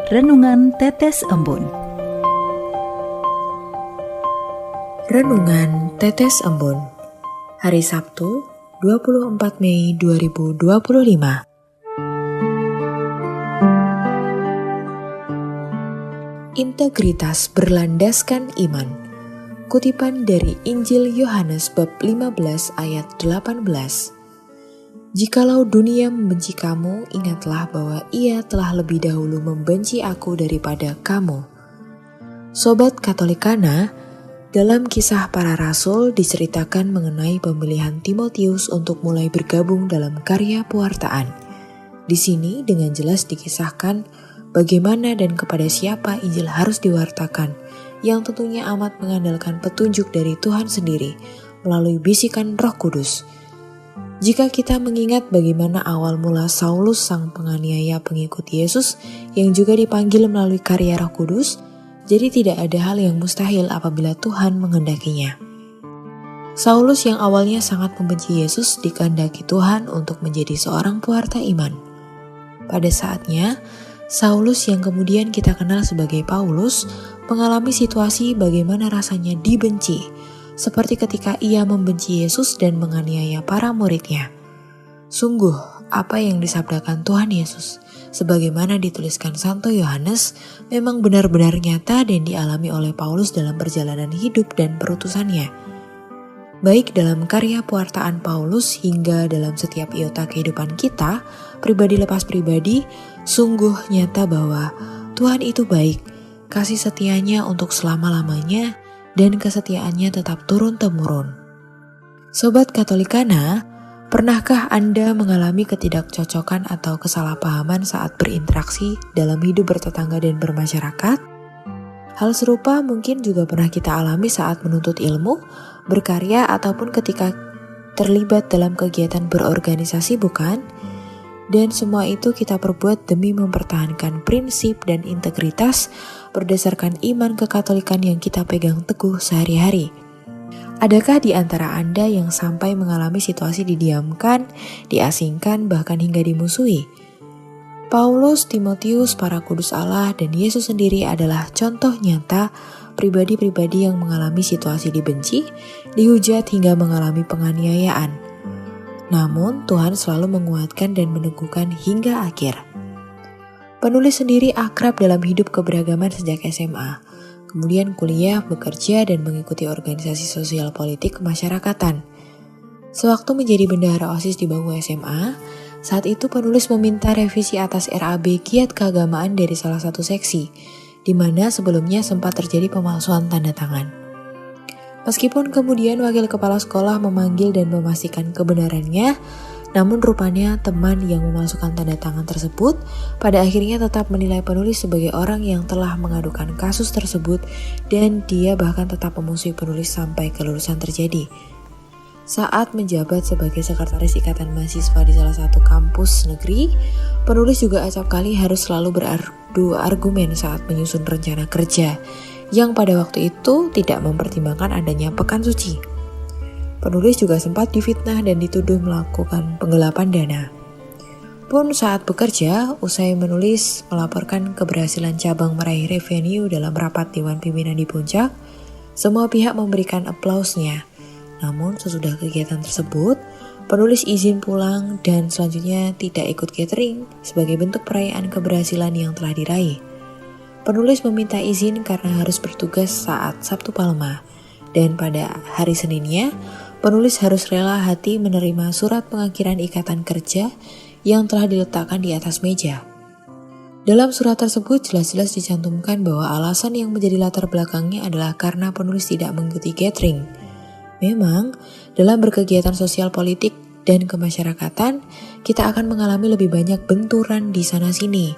Renungan Tetes Embun. Renungan Tetes Embun. Hari Sabtu, 24 Mei 2025. Integritas berlandaskan iman. Kutipan dari Injil Yohanes bab 15 ayat 18. Jikalau dunia membenci kamu, ingatlah bahwa ia telah lebih dahulu membenci aku daripada kamu. Sobat Katolikana, dalam Kisah Para Rasul diceritakan mengenai pemilihan Timotius untuk mulai bergabung dalam karya pewartaan. Di sini dengan jelas dikisahkan bagaimana dan kepada siapa Injil harus diwartakan, yang tentunya amat mengandalkan petunjuk dari Tuhan sendiri melalui bisikan Roh Kudus. Jika kita mengingat bagaimana awal mula Saulus sang penganiaya pengikut Yesus yang juga dipanggil melalui karya Roh Kudus, jadi tidak ada hal yang mustahil apabila Tuhan menghendakinya. Saulus yang awalnya sangat membenci Yesus dikehendaki Tuhan untuk menjadi seorang pewarta iman. Pada saatnya, Saulus yang kemudian kita kenal sebagai Paulus mengalami situasi bagaimana rasanya dibenci, seperti ketika ia membenci Yesus dan menganiaya para muridnya. Sungguh, apa yang disabdakan Tuhan Yesus, sebagaimana dituliskan Santo Yohanes, memang benar-benar nyata dan dialami oleh Paulus dalam perjalanan hidup dan perutusannya. Baik dalam karya pewartaan Paulus hingga dalam setiap iota kehidupan kita, pribadi lepas pribadi, sungguh nyata bahwa Tuhan itu baik, kasih setianya untuk selama-lamanya, dan kesetiaannya tetap turun-temurun. Sobat Katolikana, pernahkah Anda mengalami ketidakcocokan atau kesalahpahaman saat berinteraksi dalam hidup bertetangga dan bermasyarakat? Hal serupa mungkin juga pernah kita alami saat menuntut ilmu, berkarya, ataupun ketika terlibat dalam kegiatan berorganisasi, bukan? Dan semua itu kita perbuat demi mempertahankan prinsip dan integritas berdasarkan iman kekatolikan yang kita pegang teguh sehari-hari. Adakah di antara Anda yang sampai mengalami situasi didiamkan, diasingkan, bahkan hingga dimusuhi? Paulus, Timotius, para kudus Allah, dan Yesus sendiri adalah contoh nyata pribadi-pribadi yang mengalami situasi dibenci, dihujat, hingga mengalami penganiayaan. Namun Tuhan selalu menguatkan dan meneguhkan hingga akhir. Penulis sendiri akrab dalam hidup keberagaman sejak SMA, kemudian kuliah, bekerja, dan mengikuti organisasi sosial politik kemasyarakatan. Sewaktu menjadi bendahara OSIS di bangku SMA, saat itu penulis meminta revisi atas RAB Kiat Keagamaan dari salah satu seksi, di mana sebelumnya sempat terjadi pemalsuan tanda tangan. Meskipun kemudian wakil kepala sekolah memanggil dan memastikan kebenarannya, namun rupanya teman yang memasukkan tanda tangan tersebut pada akhirnya tetap menilai penulis sebagai orang yang telah mengadukan kasus tersebut, dan dia bahkan tetap memusuhi penulis sampai kelulusan terjadi. Saat menjabat sebagai sekretaris ikatan mahasiswa di salah satu kampus negeri, penulis juga acap kali harus selalu beradu argumen saat menyusun rencana kerja, yang pada waktu itu tidak mempertimbangkan adanya pekan suci. Penulis juga sempat difitnah dan dituduh melakukan penggelapan dana. Pun saat bekerja, usai menulis melaporkan keberhasilan cabang meraih revenue dalam rapat Dewan Pimpinan di Puncak, semua pihak memberikan aplausnya. Namun sesudah kegiatan tersebut, penulis izin pulang dan selanjutnya tidak ikut catering sebagai bentuk perayaan keberhasilan yang telah diraih. Penulis meminta izin karena harus bertugas saat Sabtu Palma, dan pada hari Seninnya, penulis harus rela hati menerima surat pengakhiran ikatan kerja yang telah diletakkan di atas meja. Dalam surat tersebut jelas-jelas dicantumkan bahwa alasan yang menjadi latar belakangnya adalah karena penulis tidak mengikuti catering. Memang, dalam berkegiatan sosial politik dan kemasyarakatan, kita akan mengalami lebih banyak benturan di sana-sini.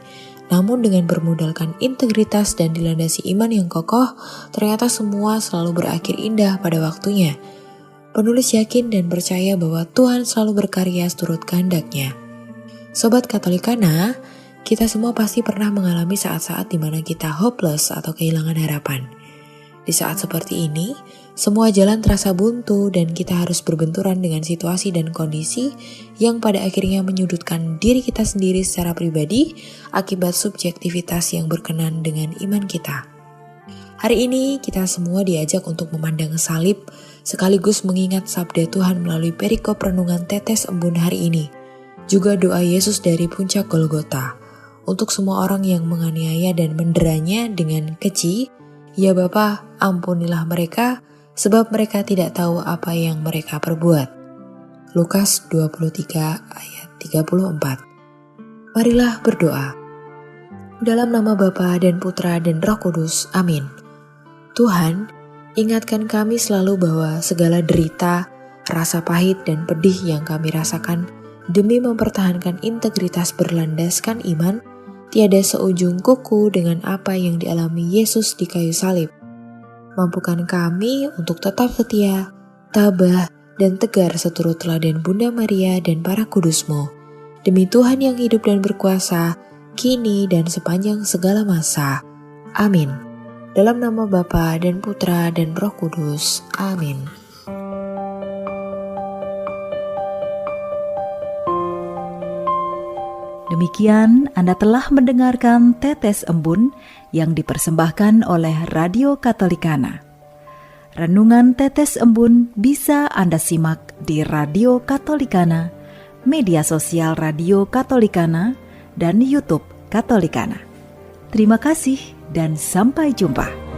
Namun dengan bermodalkan integritas dan dilandasi iman yang kokoh, ternyata semua selalu berakhir indah pada waktunya. Penulis yakin dan percaya bahwa Tuhan selalu berkarya seturut kehendak-Nya. Sobat Katolikana, kita semua pasti pernah mengalami saat-saat di mana kita hopeless atau kehilangan harapan. Di saat seperti ini, Semua jalan terasa buntu dan kita harus berbenturan dengan situasi dan kondisi yang pada akhirnya menyudutkan diri kita sendiri secara pribadi akibat subjektivitas yang berkenan dengan iman kita. Hari ini kita semua diajak untuk memandang salib sekaligus mengingat sabda Tuhan melalui perikop renungan tetes embun hari ini. Juga doa Yesus dari puncak Golgota untuk semua orang yang menganiaya dan menderanya dengan keji. Ya Bapa, ampunilah mereka, sebab mereka tidak tahu apa yang mereka perbuat. Lukas 23 ayat 34. Marilah berdoa. Dalam nama Bapa dan Putra dan Roh Kudus, amin. Tuhan, ingatkan kami selalu bahwa segala derita, rasa pahit dan pedih yang kami rasakan demi mempertahankan integritas berlandaskan iman, tiada seujung kuku dengan apa yang dialami Yesus di kayu salib. Mampukan kami untuk tetap setia, tabah, dan tegar seturut teladan Bunda Maria dan para kudus-Mu. Demi Tuhan yang hidup dan berkuasa, kini dan sepanjang segala masa. Amin. Dalam nama Bapa dan Putra dan Roh Kudus. Amin. Demikian Anda telah mendengarkan Tetes Embun yang dipersembahkan oleh Radio Katolikana. Renungan Tetes Embun bisa Anda simak di Radio Katolikana, media sosial Radio Katolikana, dan YouTube Katolikana. Terima kasih dan sampai jumpa.